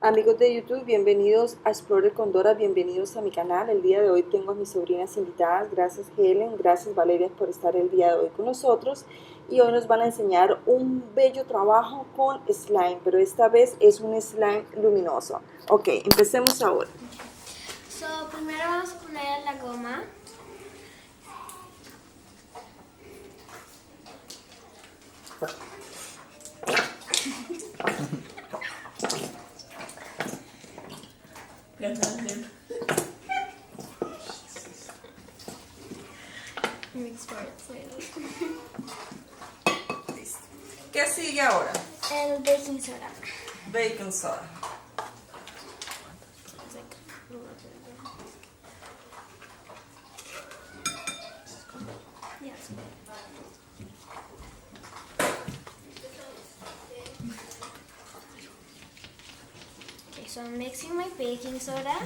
Amigos de YouTube, bienvenidos a Explore con Dora, bienvenidos a mi canal. El día de hoy tengo a mis sobrinas invitadas. Gracias Helen, gracias Valeria por estar el día de hoy con nosotros. Y hoy nos van a enseñar un bello trabajo con slime, pero esta vez es un slime luminoso. Ok, empecemos ahora. Primero vamos a poner la goma. Listo. ¿Qué sigue ahora? El baking soda. Baking soda. Yes. Okay, so I'm mixing my baking soda.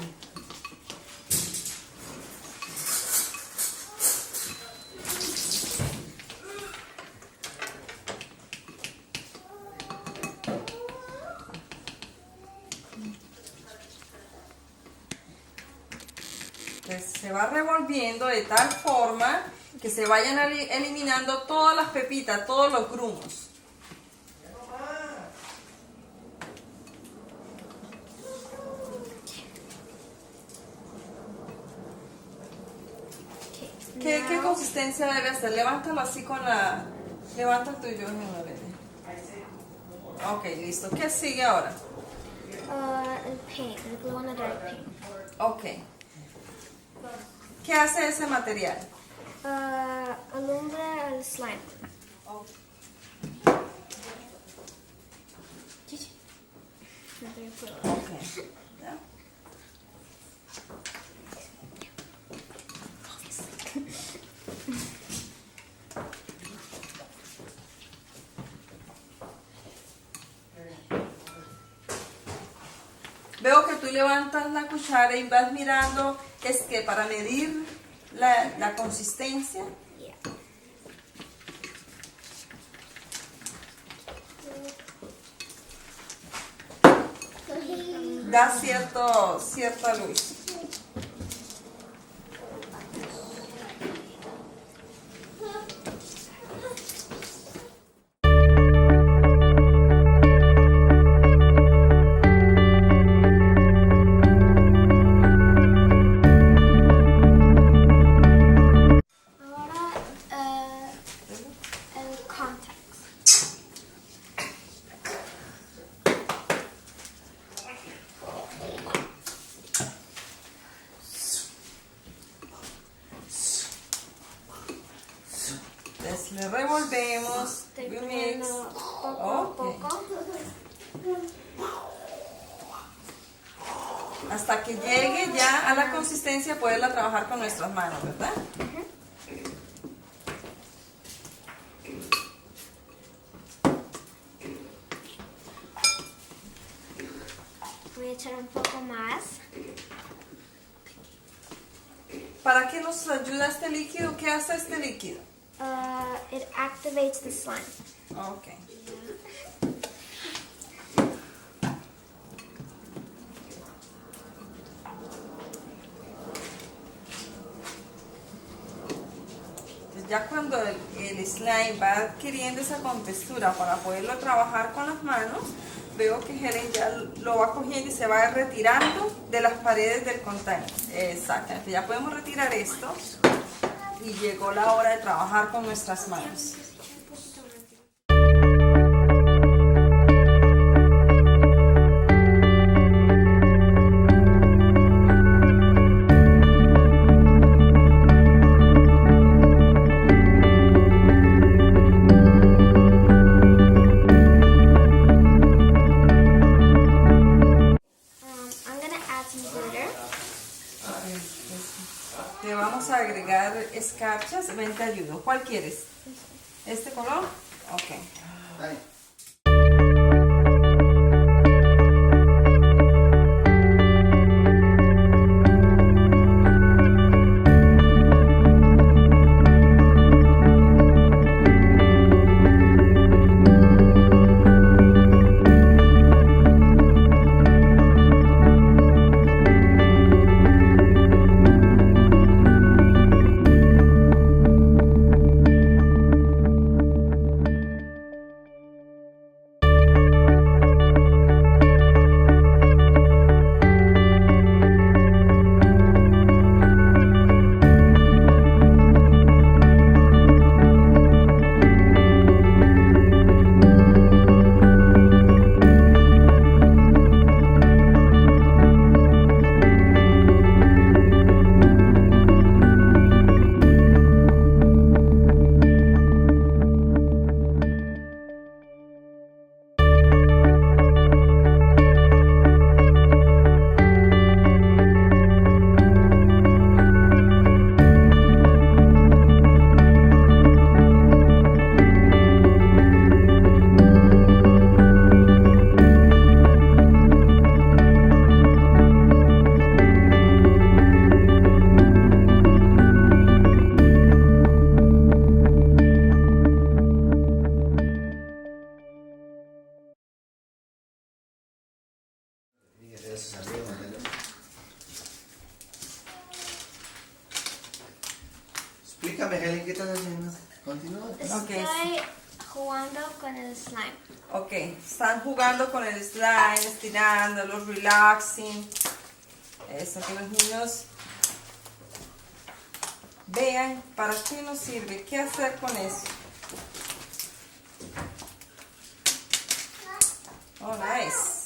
Se va revolviendo de tal forma que se vayan eliminando todas las pepitas, todos los grumos. Okay, ¿Qué consistencia debe hacer? Levántalo así con la... Levanta el tuyo, no bebé. Ok, listo. ¿Qué sigue ahora? el paint, the glue on the dry paint. Ok. ¿Qué hace ese material? Alumbra el slime. Ok. ¿Ya? Veo que tú levantas la cuchara y vas mirando, es que para medir la consistencia. Yeah. Da cierta luz. Ahora el contacto. Entonces le revolvemos. Estoy We mix. poniendo poco a Ok. poco. Hasta que llegue ya a la consistencia, poderla trabajar con nuestras manos, ¿verdad? Voy a echar un poco más. ¿Para qué nos ayuda este líquido? ¿Qué hace este líquido? It activates the slime. Ok. Entonces ya cuando el slime va adquiriendo esa contextura para poderlo trabajar con las manos, veo que Helen ya lo va cogiendo y se va retirando de las paredes del contacto. Exactamente, ya podemos retirar esto y llegó la hora de trabajar con nuestras manos. I'm gonna add some glitter. Le vamos a agregar escarchas. Ven, te ayudo. ¿Cuál quieres? ¿Este color? Ok. Explícame, Helen, ¿qué estás haciendo? Continúa. Estoy jugando con el slime. Ok, están jugando con el slime, estirándolo, relaxing. Eso, que los niños vean para qué nos sirve, qué hacer con eso. Oh, nice.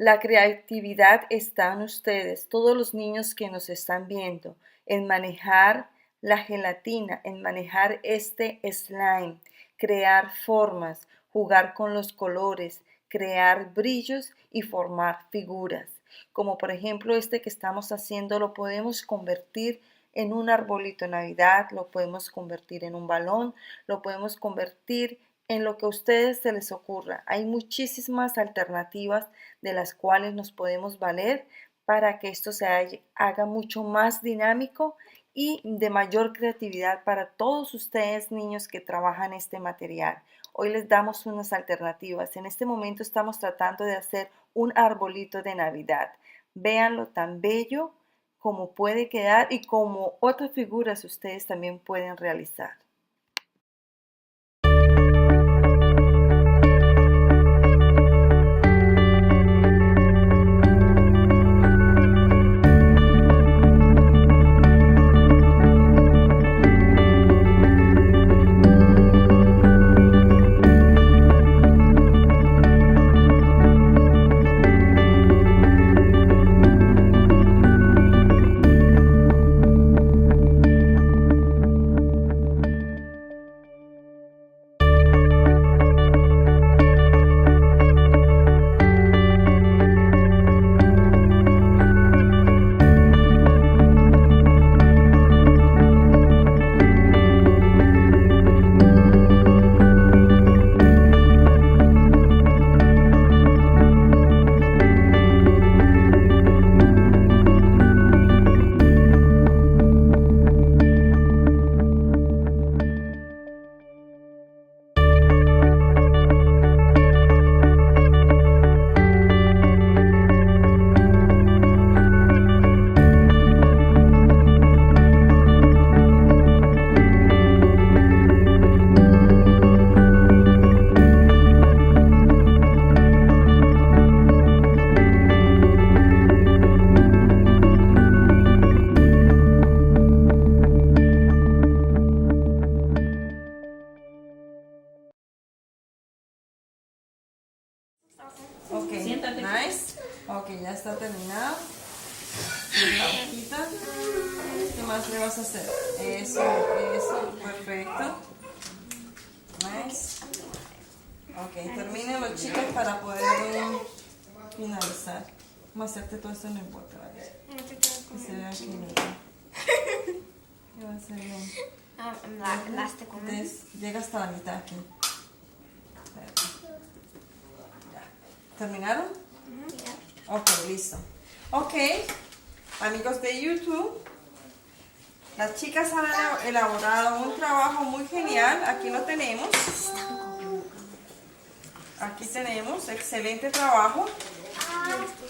La creatividad está en ustedes, todos los niños que nos están viendo, en manejar la gelatina, en manejar este slime, crear formas, jugar con los colores, crear brillos y formar figuras. Como por ejemplo este que estamos haciendo, lo podemos convertir en un arbolito de Navidad, lo podemos convertir en un balón, lo podemos convertir en lo que a ustedes se les ocurra. Hay muchísimas alternativas de las cuales nos podemos valer para que esto se haga mucho más dinámico y de mayor creatividad para todos ustedes, niños que trabajan este material. Hoy les damos unas alternativas. En este momento estamos tratando de hacer un arbolito de Navidad. Véanlo tan bello como puede quedar y como otras figuras ustedes también pueden realizar. Ok, nice. Ok, ya está terminado. La hojita. ¿Qué más le vas a hacer? Eso, perfecto. Nice. Ok, terminen los chicos para poder finalizar. Vamos a hacerte todo esto en el bote, ¿vale? Que se vea aquí. ¿Qué va a ser bien? Elástico. Entonces, llega hasta la mitad aquí. ¿Terminaron? Yeah. Ok, listo. Ok, amigos de YouTube, las chicas han elaborado un trabajo muy genial. Aquí lo tenemos. Aquí tenemos, excelente trabajo.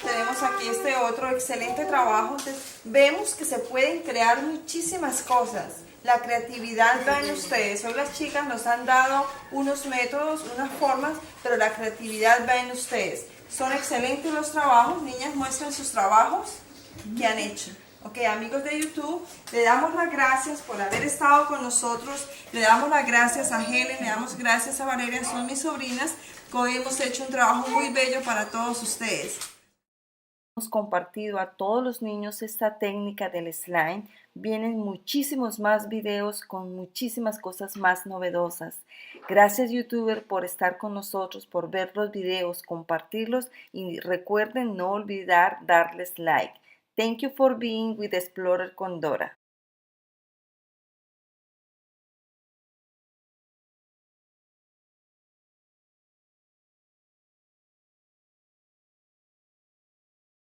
Tenemos aquí este otro excelente trabajo. Entonces, vemos que se pueden crear muchísimas cosas. La creatividad va en ustedes. Hoy las chicas nos han dado unos métodos, unas formas, pero la creatividad va en ustedes. Son excelentes los trabajos. Niñas, muestren sus trabajos que han hecho. Ok, amigos de YouTube, le damos las gracias por haber estado con nosotros. Le damos las gracias a Helen, le damos gracias a Valeria, son mis sobrinas. Hoy hemos hecho un trabajo muy bello para todos ustedes. Hemos compartido a todos los niños esta técnica del slime. Vienen muchísimos más videos con muchísimas cosas más novedosas. Gracias, YouTuber, por estar con nosotros, por ver los videos, compartirlos y recuerden no olvidar darles like. Thank you for being with Explorer con Dora.